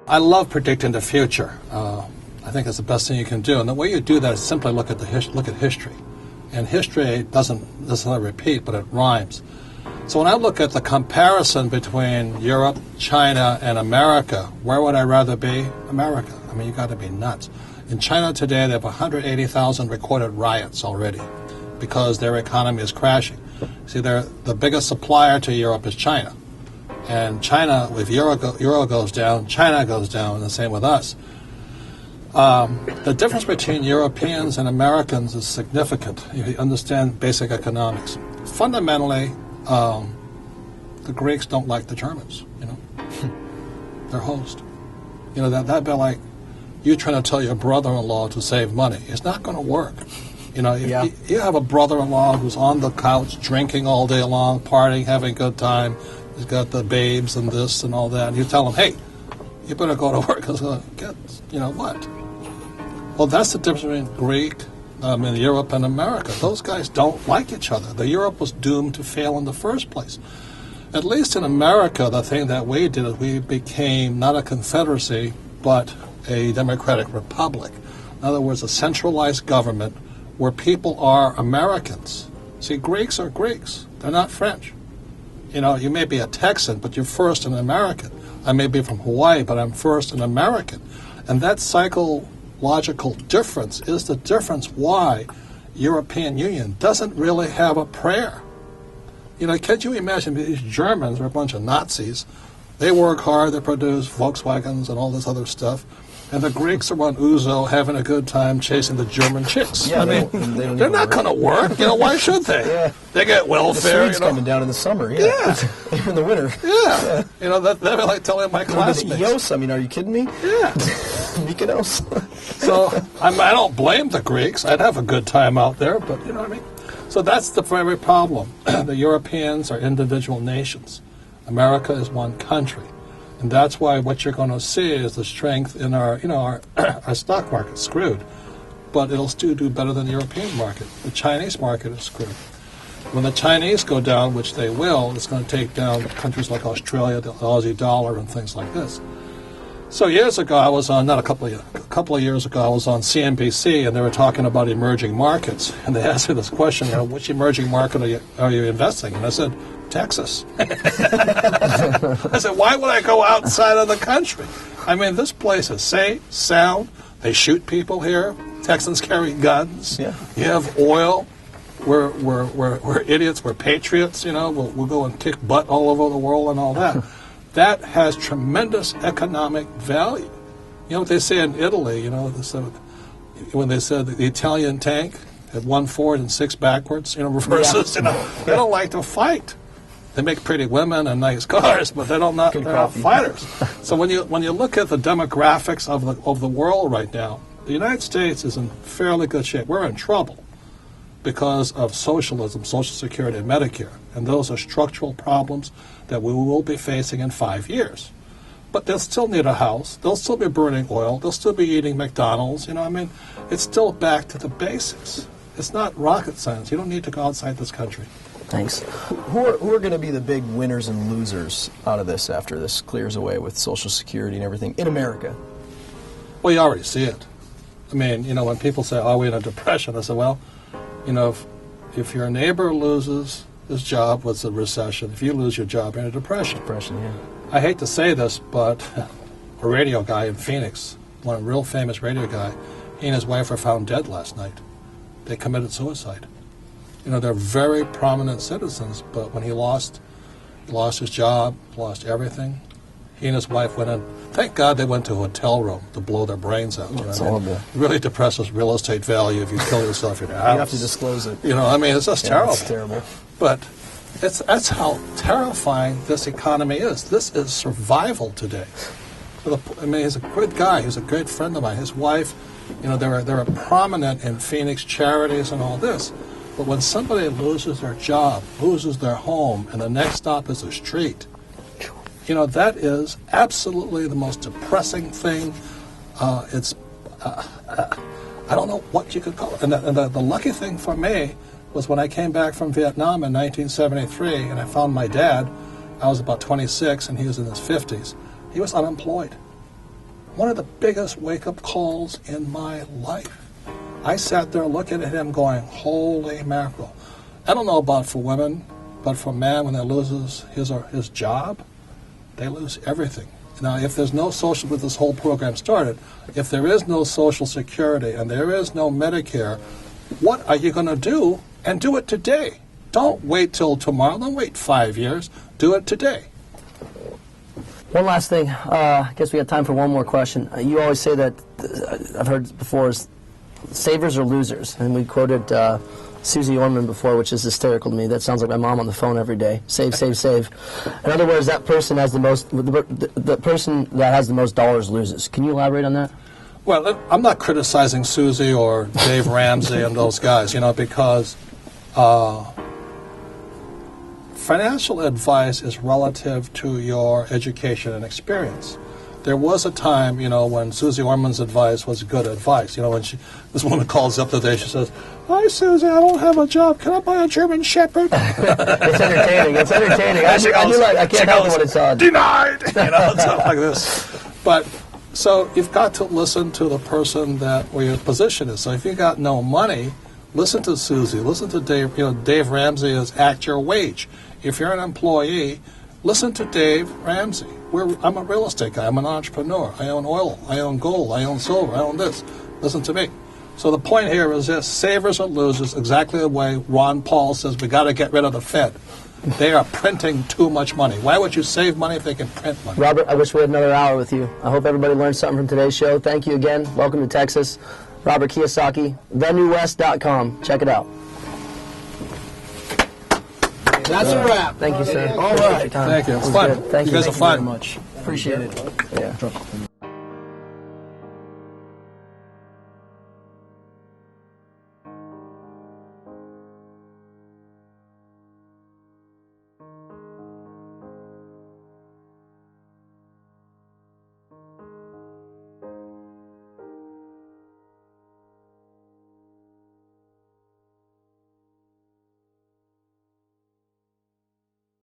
I love predicting the future. I think it's the best thing you can do. And the way you do that is simply look at history. And history doesn't necessarily repeat, but it rhymes. So when I look at the comparison between Europe, China, and America, where would I rather be? America. I mean, you got to be nuts. In China today, they have 180,000 recorded riots already because their economy is crashing. See, the biggest supplier to Europe is China. And China, if euro goes down, China goes down, and the same with us. The difference between Europeans and Americans is significant if you understand basic economics. Fundamentally, the Greeks don't like the Germans, Their host. That'd be like you trying to tell your brother-in-law to save money. It's not going to work. If you have a brother-in-law who's on the couch drinking all day long, partying, having a good time, he's got the babes and this and all that, and you tell him, hey, you better go to work because what? Well, that's the difference between Europe and America. Those guys don't like each other. The Europe was doomed to fail in the first place. At least in America, the thing that we did is we became not a confederacy, but a democratic republic. In other words, a centralized government where people are Americans. See, Greeks are Greeks. They're not French. You may be a Texan, but you're first an American. I may be from Hawaii, but I'm first an American. And that psychological difference is the difference why European Union doesn't really have a prayer. Can't you imagine these Germans are a bunch of Nazis? They work hard, they produce Volkswagens and all this other stuff. And the Greeks are on Ouzo having a good time chasing the German chicks. Yeah, they're not going to work. Why should they? Yeah. They get welfare. The Swedes coming down in the summer. Yeah. In the winter. Yeah. That'd be like telling my classmates. Ios, are you kidding me? Yeah. Mykonos. So I don't blame the Greeks. I'd have a good time out there, but you know what I mean? So that's the very problem. The Europeans are individual nations. America is one country. And that's why what you're going to see is the strength in our stock market screwed. But it'll still do better than the European market. The Chinese market is screwed. When the Chinese go down, which they will, it's going to take down countries like Australia, the Aussie dollar, and things like this. So years ago, I was on, a couple of years ago, I was on CNBC, and they were talking about emerging markets. And they asked me this question, which emerging market are you investing in? And I said, Texas. I said, why would I go outside of the country? This place is safe, sound. They shoot people here. Texans carry guns. Yeah. You have oil. We're idiots. We're patriots. We'll go and kick butt all over the world and all that. That has tremendous economic value. What they say in Italy, when they said the Italian tank had 1 forward and 6 backwards, reverses, they don't like to fight. They make pretty women and nice cars, but they're not fighters. So when you look at the demographics of the world right now, the United States is in fairly good shape. We're in trouble because of socialism, Social Security, and Medicare. And those are structural problems that we will be facing in 5 years. But they'll still need a house. They'll still be burning oil. They'll still be eating McDonald's. It's still back to the basics. It's not rocket science. You don't need to go outside this country. Thanks. Who are going to be the big winners and losers out of this after this clears away with Social Security and everything in America? Well, you already see it. When people say, are we in a depression? I say, well, if your neighbor loses his job, what's a recession? If you lose your job, you're in a depression. Depression, yeah. I hate to say this, but a radio guy in Phoenix, one real famous radio guy, he and his wife were found dead last night. They committed suicide. They're very prominent citizens, but when he lost his job, lost everything, he and his wife went in. Thank God they went to a hotel room to blow their brains out. That's horrible. It really depresses real estate value if you kill yourself in your house. You have to disclose it. It's just terrible. It's terrible. But that's how terrifying this economy is. This is survival today. He's a good guy. He's a great friend of mine. His wife, they're prominent in Phoenix charities and all this. But when somebody loses their job, loses their home, and the next stop is a street, that is absolutely the most depressing thing. I don't know what you could call it. And the lucky thing for me was when I came back from Vietnam in 1973, and I found my dad. I was about 26, and he was in his 50s. He was unemployed. one of the biggest wake-up calls in my life. I sat there looking at him going, holy mackerel. I don't know about for women, but for a man, when they loses his job, they lose everything. Now, if there's no social, with this whole program started, if there is no Social Security and there is no Medicare, what are you going to do? And do it today. Don't wait till tomorrow. Don't wait 5 years. Do it today. One last thing. I guess we have time for one more question. You always say that, I've heard before, is savers or losers. And we quoted Susie Orman before, which is hysterical to me. That sounds like my mom on the phone every day. Save, save, save. In other words, that person has the most, the person that has the most dollars loses. Can you elaborate on that? Well, I'm not criticizing Susie or Dave Ramsey and those guys, because financial advice is relative to your education and experience. There was a time, when Susie Orman's advice was good advice. When this woman calls up today, she says, "Hi, Susie, I don't have a job. Can I buy a German Shepherd?" It's entertaining. It's entertaining. I can't help it when it's on. Denied! Stuff like this. But, so you've got to listen to the person where your position is. So if you got no money, listen to Susie. Listen to Dave. Dave Ramsey is act your wage. If you're an employee, listen to Dave Ramsey. I'm a real estate guy. I'm an entrepreneur. I own oil. I own gold. I own silver. I own this. Listen to me. So the point here is this: savers or losers, exactly the way Ron Paul says we got to get rid of the Fed. They are printing too much money. Why would you save money if they can print money? Robert, I wish we had another hour with you. I hope everybody learned something from today's show. Thank you again. Welcome to Texas. Robert Kiyosaki, thenewwest.com. Check it out. That's a wrap. Thank you, sir. All right. Thank you. It's fun. Thank you guys are fun. Very much. Appreciate it. Yeah.